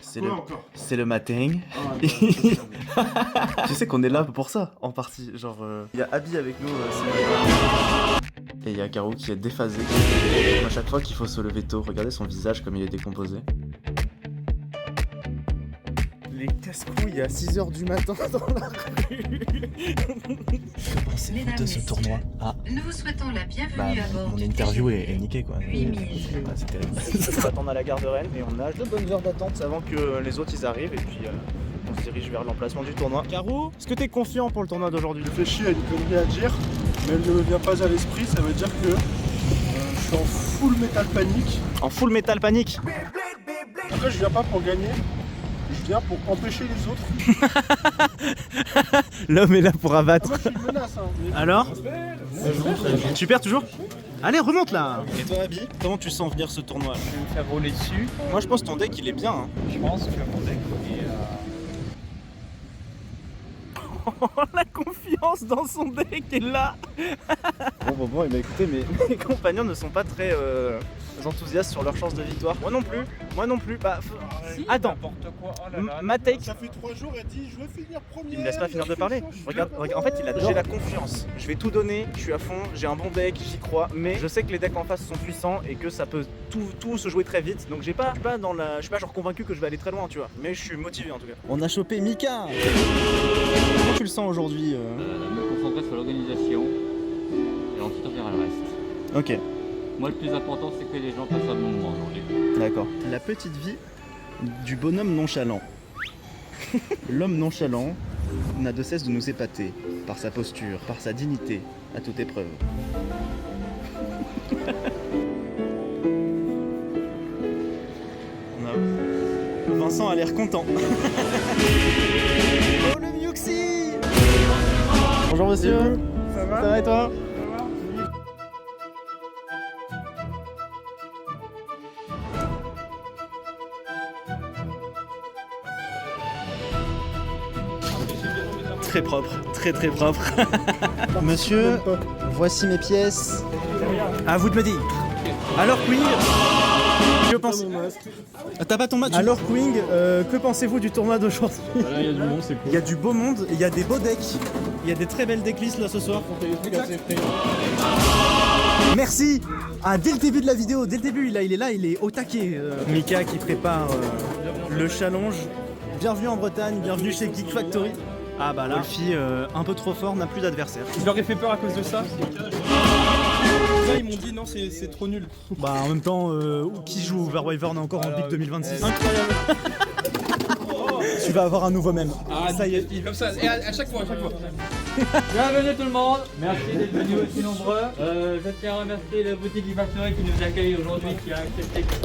C'est le matin. Tu sais qu'on est là pour ça, en partie. Genre, il y a Abby avec nous. Et il y a Caro qui est déphasé. Comme à chaque fois qu'il faut se lever tôt, regardez son visage comme il est décomposé. Les casse-couilles à 6h du matin dans la rue. Pensez-vous de ce tournoi? Nous vous souhaitons la bienvenue à bord. Mon interview est niquée quoi. 8000. C'est terrible. On va attendre à la gare de Rennes et on a 2 bonnes heures d'attente avant que les autres ils arrivent et puis on se dirige vers l'emplacement du tournoi. Caro, est-ce que t'es confiant pour le tournoi d'aujourd'hui? Je réfléchis à une connerie à dire, mais elle ne me vient pas à l'esprit, ça veut dire que je suis en full metal panique. En full metal panique? Après je viens pas pour gagner. Je viens pour empêcher les autres. L'homme est là pour abattre. Moi je suis une menace hein. Alors? Tu perds toujours? Allez, remonte là. Et toi Abby, comment tu sens venir ce tournoi? Je vais me faire rouler dessus. Moi je pense que ton deck il est bien. Hein. Je pense que mon deck est... La confiance dans son deck est là. Bon, mais écoutez, mes compagnons ne sont pas très enthousiastes sur leur chance de victoire. Moi non plus. Bah, Si, attends. n'importe quoi. Oh là là. Ma take. Ça fait 3 jours, elle dit je veux finir premier. Il me laisse pas finir de parler. Regarde, en fait, j'ai la confiance. Je vais tout donner, je suis à fond, j'ai un bon deck, j'y crois. Mais je sais que les decks en face sont puissants et que ça peut tout se jouer très vite. Donc je suis pas genre convaincu que je vais aller très loin, tu vois. Mais je suis motivé en tout cas. On a chopé Mika. Comment tu le sens aujourd'hui Me concentrer sur l'organisation et ensuite on verra le reste. Ok, Moi le plus important c'est que les gens passent un bon moment aujourd'hui. d'accord. La petite vie du bonhomme nonchalant. L'homme nonchalant n'a de cesse de nous épater par sa posture, par sa dignité, à toute épreuve. Vincent a l'air content. Oh le Miuxi! Bonjour monsieur. Ça va? Ça va et toi? Très propre, très propre. Monsieur, voici mes pièces. À vous de me dire. Alors Queen, je pense. T'as pas ton match. Alors Queen, que pensez-vous du tournoi d'aujourd'hui? Il y a du monde, c'est cool. Il y a du beau monde, il y a des beaux decks, il y a des très belles decklists là ce soir. Merci. Ah, dès le début de la vidéo, dès le début, il est là, il est au taquet. Mika qui prépare le challenge. Bienvenue en Bretagne, bienvenue chez Geek Factory. Ah bah là, Wolfie, un peu trop fort, n'a plus d'adversaire. Je leur ai fait peur à cause de ça. Là, ils m'ont dit non, c'est trop nul. Bah en même temps, qui joue Over Wyvern encore en Big 2026? Incroyable. Tu vas avoir un nouveau mème. Ah, ça y est, comme ça, et à chaque fois. Bienvenue tout le monde, merci d'être venus aussi nombreux. Je tiens à remercier la boutique du Factory qui nous accueille aujourd'hui, qui a accepté que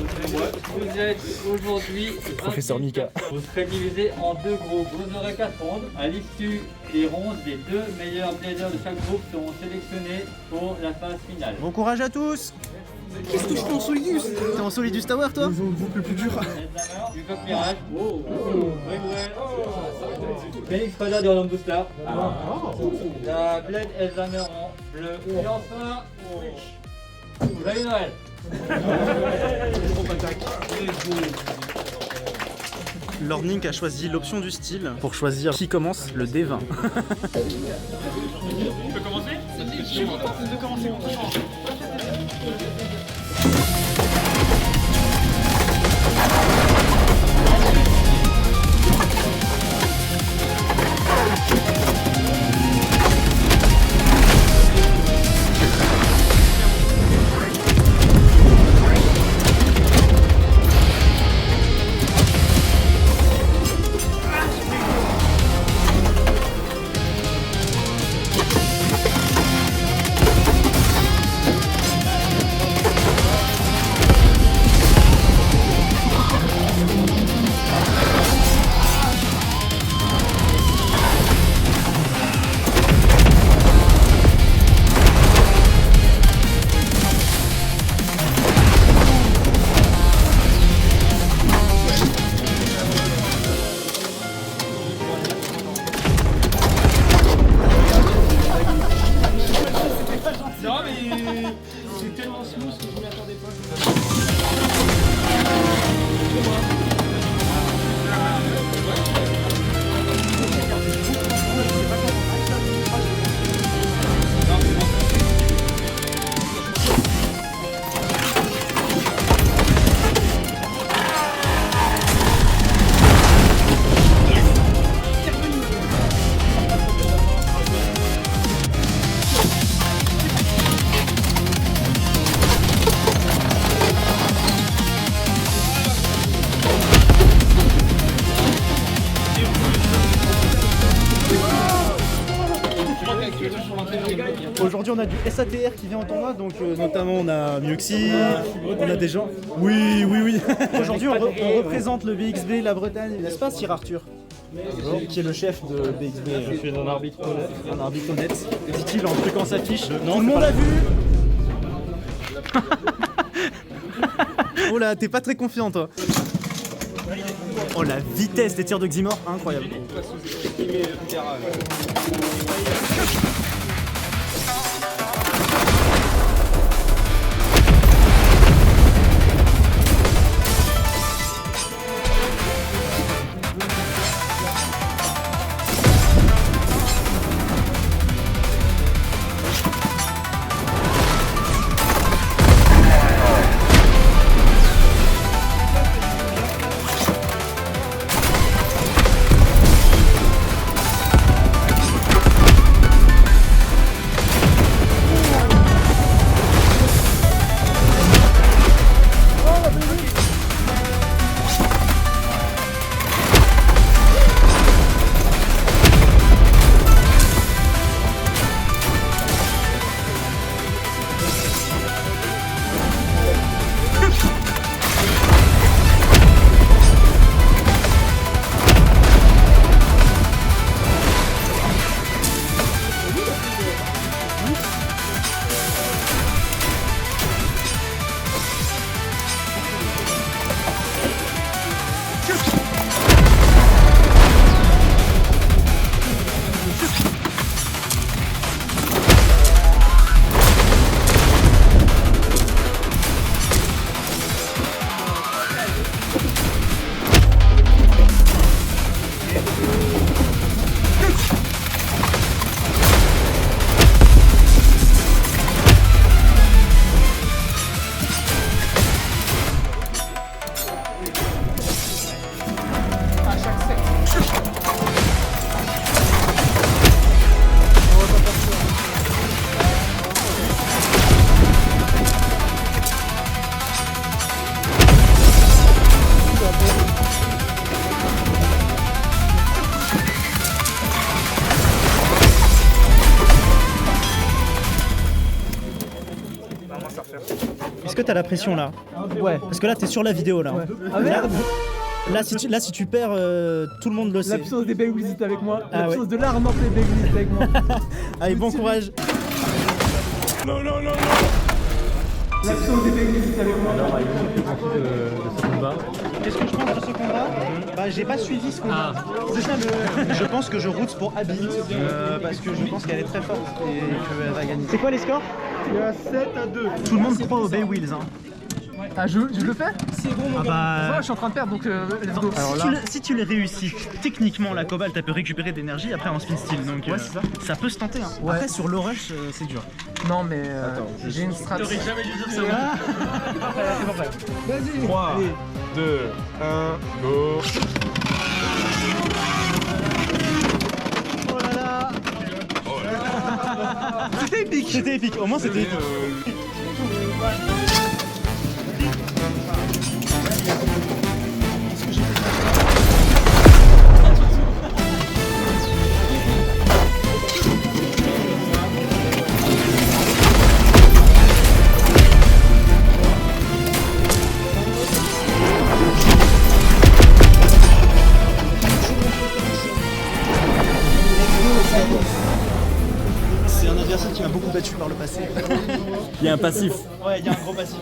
vous êtes aujourd'hui Professeur Mika. Vous serez divisé en 2 groupes. Vous aurez 4 rondes. À l'issue des rondes, les 2 meilleurs players de chaque groupe seront sélectionnés pour la phase finale. Bon courage à tous. Qu'est-ce que je fais en Solidus? T'es en Solidus Tower toi? Ils ont le groupe le plus dur. Du Coq Mirage. Phoenix Spider du Random Booster. La Blade Elzamer en bleu. Et enfin, Joyeux Noël. Lordning a choisi l'option du style pour choisir qui commence le D20. Aujourd'hui, on a du SATR qui vient en tournoi, donc notamment on a Mioxi, on a des gens. Oui. Aujourd'hui, on représente le BXB, la Bretagne, n'est-ce pas, Sir Arthur? Qui est le chef de BXB. Je suis un arbitre honnête. Un arbitre honnête, dit-il en truquant sa fiche. Tout le monde a vu. Oh là, t'es pas très confiant, toi. Oh, la vitesse des tirs de Ximor, incroyable. Est-ce que t'as la pression là? Ouais. Parce que là t'es sur la vidéo là. Ouais. Ah merde. Là si tu perds, tout le monde le sait. L'absence des Beyblades est avec moi. Ah L'absence de l'art des Beyblades est avec moi. Allez, bon courage. Non. L'absence des Beyblades est avec moi. Qu'est-ce que je pense de ce combat? Bah j'ai pas suivi ce combat. C'est ça je pense que je route pour Abby parce que je pense qu'elle est très forte et qu'elle va gagner. C'est quoi les scores? Il y a 7-2. Tout le monde croit au Bay Wheels hein. Ah je le fais? C'est bon mon gars. Moi je suis en train de perdre donc let's go. Si tu les réussis, techniquement la Cobalt elle peut récupérer d'énergie après en spin steel donc ouais, ça peut se tenter hein. Ouais. Après sur l'Orush c'est dur. Non mais j'ai une stratégie. Jamais dû dire ça. C'est pas vrai. Vas-y. 3, 2, 1, go. Oh là là. C'était épique. C'était épique, au moins c'était épique. C'est un adversaire qui m'a beaucoup battu par le passé. Il y a un passif. Ouais, il y a un gros passif.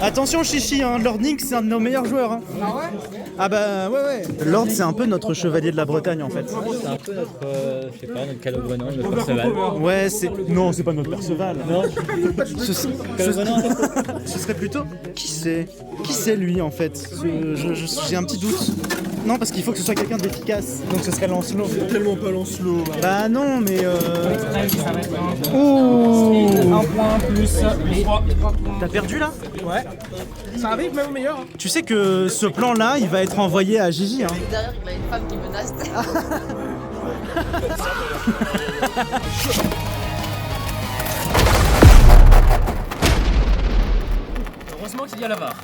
Attention Chichi, hein, Lord Nick c'est un de nos meilleurs joueurs. Hein. Ah ouais? Ah bah ouais. Lord c'est un peu notre chevalier de la Bretagne en fait. C'est un peu notre, je sais pas, notre Calogrenant, notre Perceval. Ouais, non, c'est pas notre Perceval. Non. Ce serait plutôt... Qui c'est lui en fait? J'ai un petit doute. Non, parce qu'il faut que ce soit quelqu'un d'efficace. Donc ce serait Lancelot. C'est tellement pas Lancelot. Bah non, mais Un point plus. T'as perdu là? Ouais. Ça arrive même au meilleur. Tu sais que ce plan-là, il va être envoyé à Gigi. Hein. Derrière, il a une femme qui menace. Heureusement qu'il y a la barre.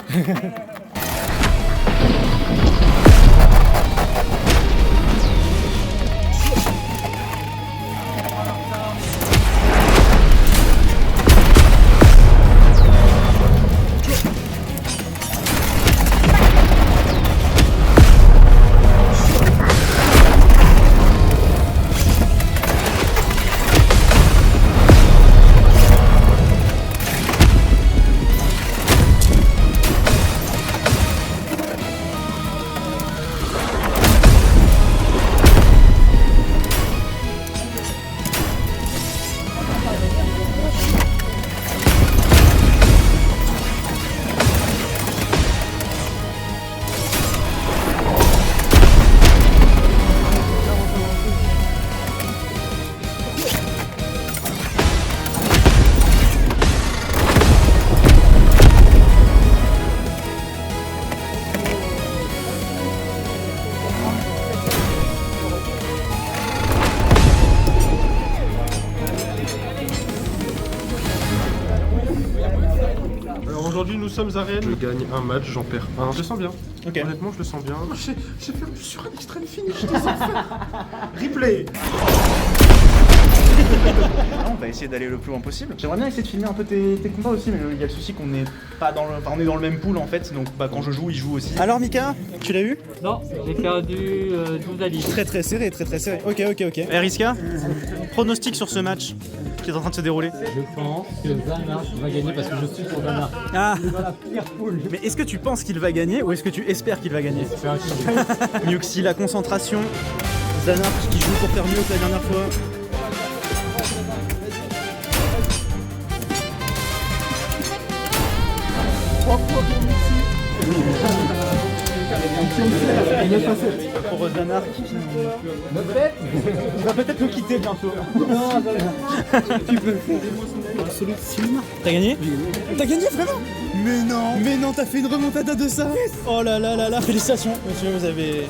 Aujourd'hui, nous sommes à Rennes. Je gagne un match, j'en perds un. Je le sens bien. Ok. Honnêtement, je le sens bien. J'ai perdu sur un extrême finish. Replay. On va essayer d'aller le plus loin possible. J'aimerais bien essayer de filmer un peu tes combats aussi, mais il y a le souci qu'on n'est pas dans le... Enfin, on est dans le même pool en fait, donc bah, quand je joue, il joue aussi. Alors Mika, tu l'as eu? Non, j'ai perdu 12 à 10. Très serré. Ok. Eriska, pronostic sur ce match qui est en train de se dérouler. Je pense que Zanark va gagner parce que je suis sur Zanark. Ah. Il est dans la pire poule. Mais est-ce que tu penses qu'il va gagner ou est-ce que tu espères qu'il va gagner? C'est un kill. Muxi, la concentration. Zanark qui joue pour faire mieux que la dernière fois. Pour Zanark. Il va peut-être nous quitter bientôt. Non, tu peux le faire. Solo de cinéma. T'as gagné? T'as gagné vraiment? Mais non, t'as fait une remontada de ça. Oh là là, félicitations, monsieur, vous avez...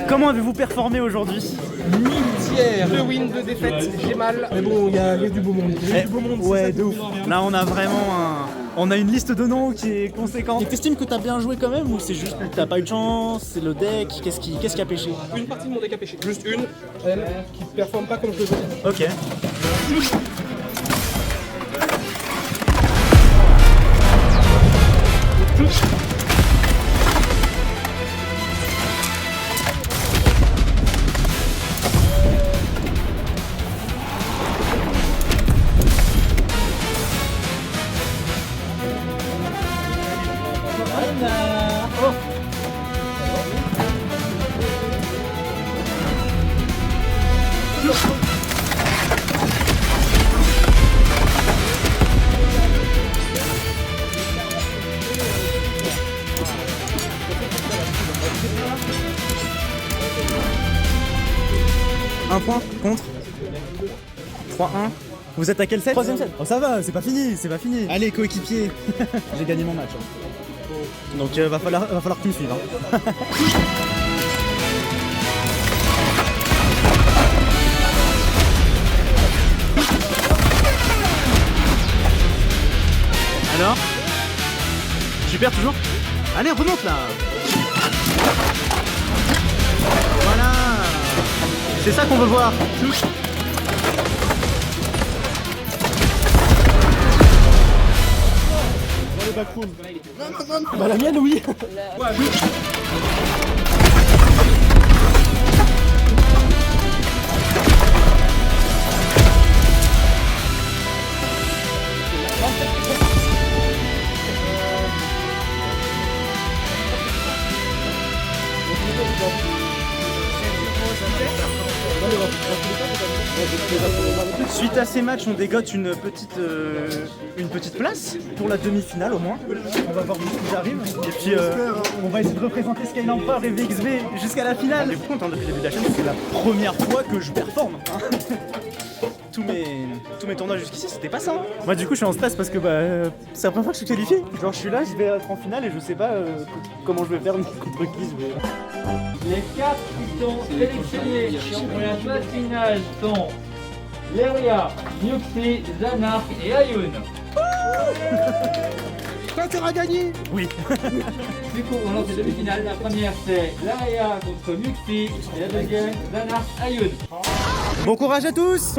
Comment avez-vous performé aujourd'hui? Pierre, 2 wins, 2 défaites, j'ai mal. Mais bon, il y a du beau monde. Il y a du beau monde, Ouais, c'est ça de qui ouf. est bien. Là, on a vraiment on a une liste de noms qui est conséquente. Et t'estimes que t'as bien joué quand même ou c'est juste que t'as pas eu de chance? C'est le deck? Qu'est-ce qui a pêché? Une partie de mon deck a pêché. Juste une, elle, qui ne performe pas comme je le veux. Ok. Un point contre 3-1. Vous êtes à quel set? Troisième set. Oh ça va, c'est pas fini, c'est pas fini. Allez coéquipier. J'ai gagné mon match. Donc va falloir que tu me suives. Hein. Alors? Tu perds toujours? Allez, remonte là. Voilà. C'est ça qu'on veut voir. Bah la mienne oui. Suite à ces matchs, on dégote une petite place pour la demi-finale au moins. On va voir où j'arrive. Et puis on va essayer de représenter Sky Empire et VXB jusqu'à la finale. Je suis content depuis le début de la chaîne, c'est la première fois que je performe. Hein. Tous mes tournois jusqu'ici, c'était pas ça. Hein. Moi du coup je suis en stress parce que c'est la première fois que je suis qualifié. Genre je suis là, je vais être en finale et je sais pas comment je vais faire contre qui je vais. Les 4 qui sont sélectionnés pour la phase finale sont Leria, Nuxi, Zanark et Ayun. Toi, t'auras gagné. Oui. Du coup, on lance les demi-finales. La première c'est Leria contre Nuxi et la deuxième Zanark, Ayun. Bon courage à tous.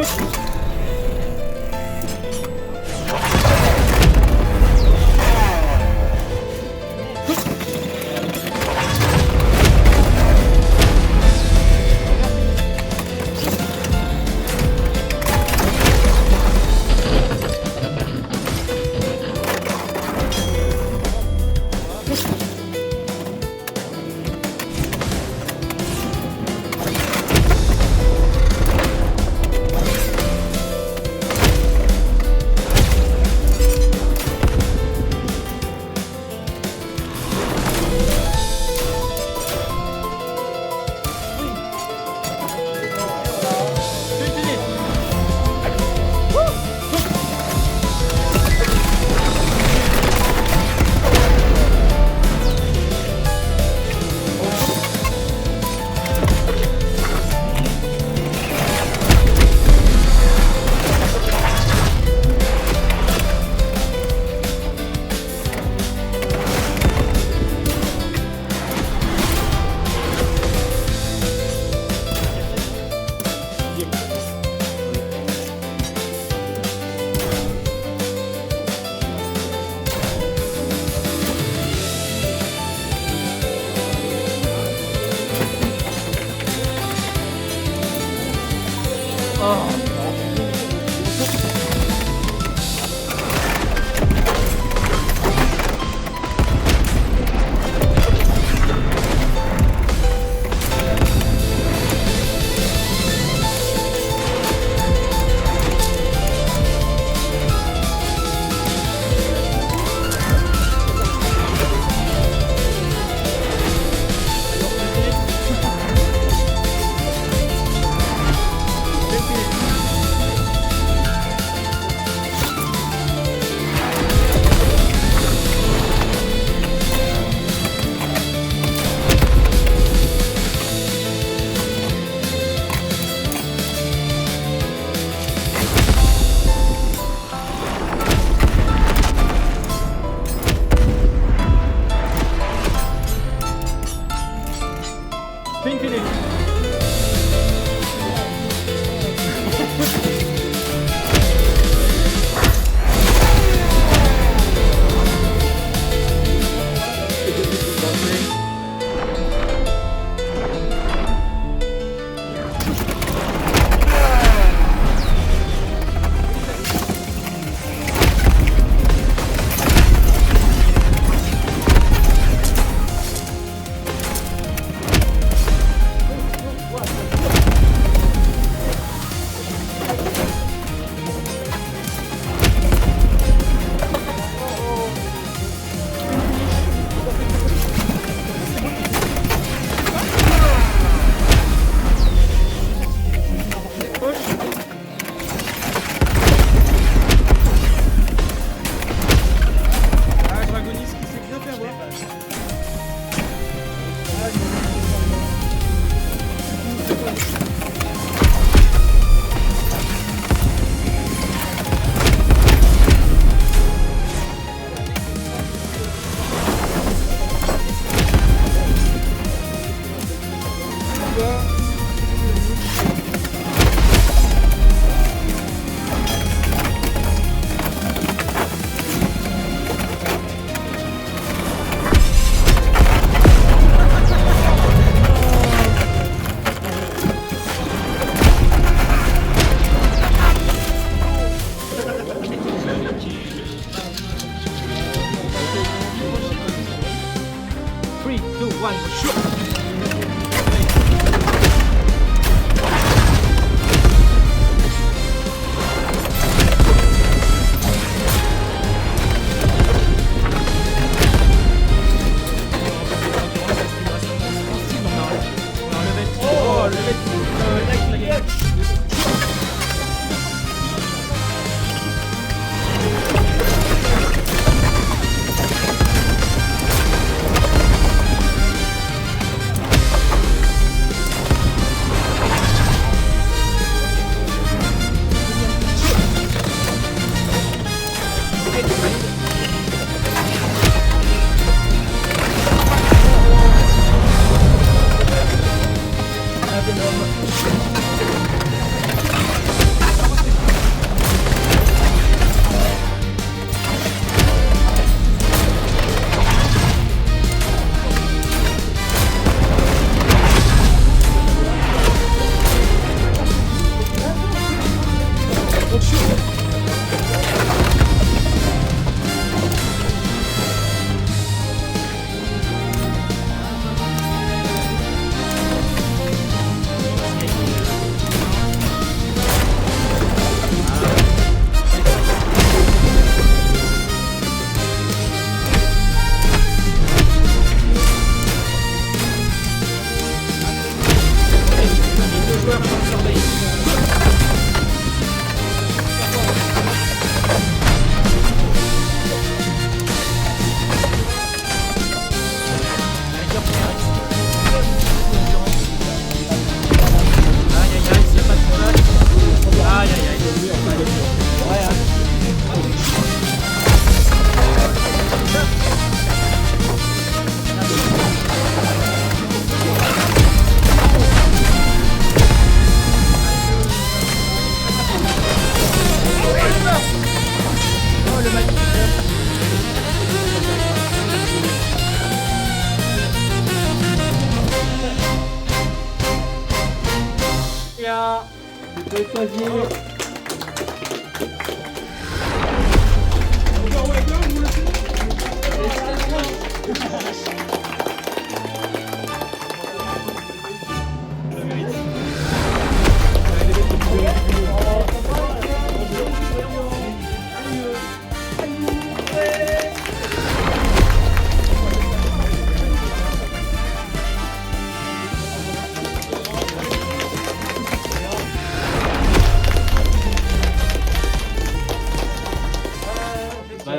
Tu peux choisir.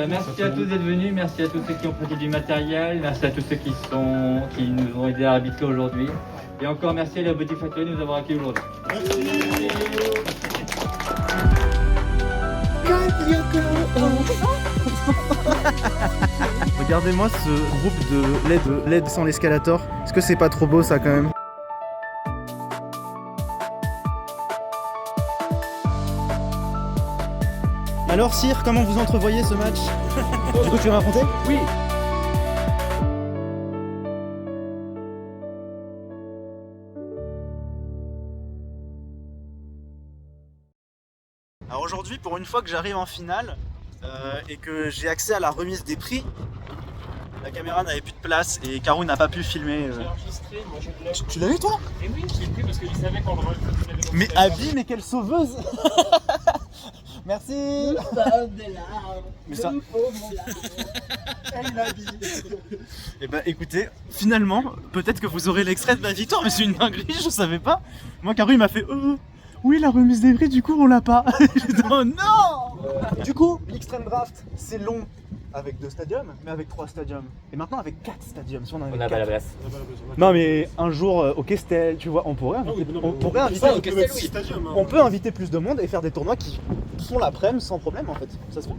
Merci à tous d'être venus, merci à tous ceux qui ont prêté du matériel, merci à tous ceux qui nous ont aidés à arbitrer aujourd'hui. Et encore merci à la Body Factory de nous avoir accueillis aujourd'hui. Regardez-moi ce groupe de LED sans l'escalator. Est-ce que c'est pas trop beau ça quand même? Alors Cyr, comment vous entrevoyez ce match? Du coup tu veux raconter? Oui. Alors aujourd'hui, pour une fois que j'arrive en finale et que j'ai accès à la remise des prix, la caméra n'avait plus de place et Karou n'a pas pu filmer. J'ai enregistré, moi je l'ai. Tu l'as vu toi? Et oui, je l'ai pris parce qu'il savait qu'on le refaisait. Mais Abby, mais quelle sauveuse! Merci! Mais ça... Eh ben écoutez, finalement, peut-être que vous aurez l'extrait de ma victoire, mais c'est une dinguerie, je savais pas. Moi, Karou, il m'a fait oui, la remise des prix, du coup, on l'a pas. J'ai dit, oh non! Du coup, l'Extreme Draft, c'est long avec 2 stadiums, mais avec 3 stadiums. Et maintenant, avec 4 stadiums. Si on n'a pas la place. Non, mais un jour au Kestel, tu vois, on pourrait inviter, on peut inviter plus de monde et faire des tournois qui font l'après-midi sans problème en fait. Ça se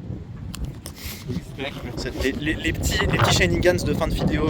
fait. Les petits shenanigans de fin de vidéo.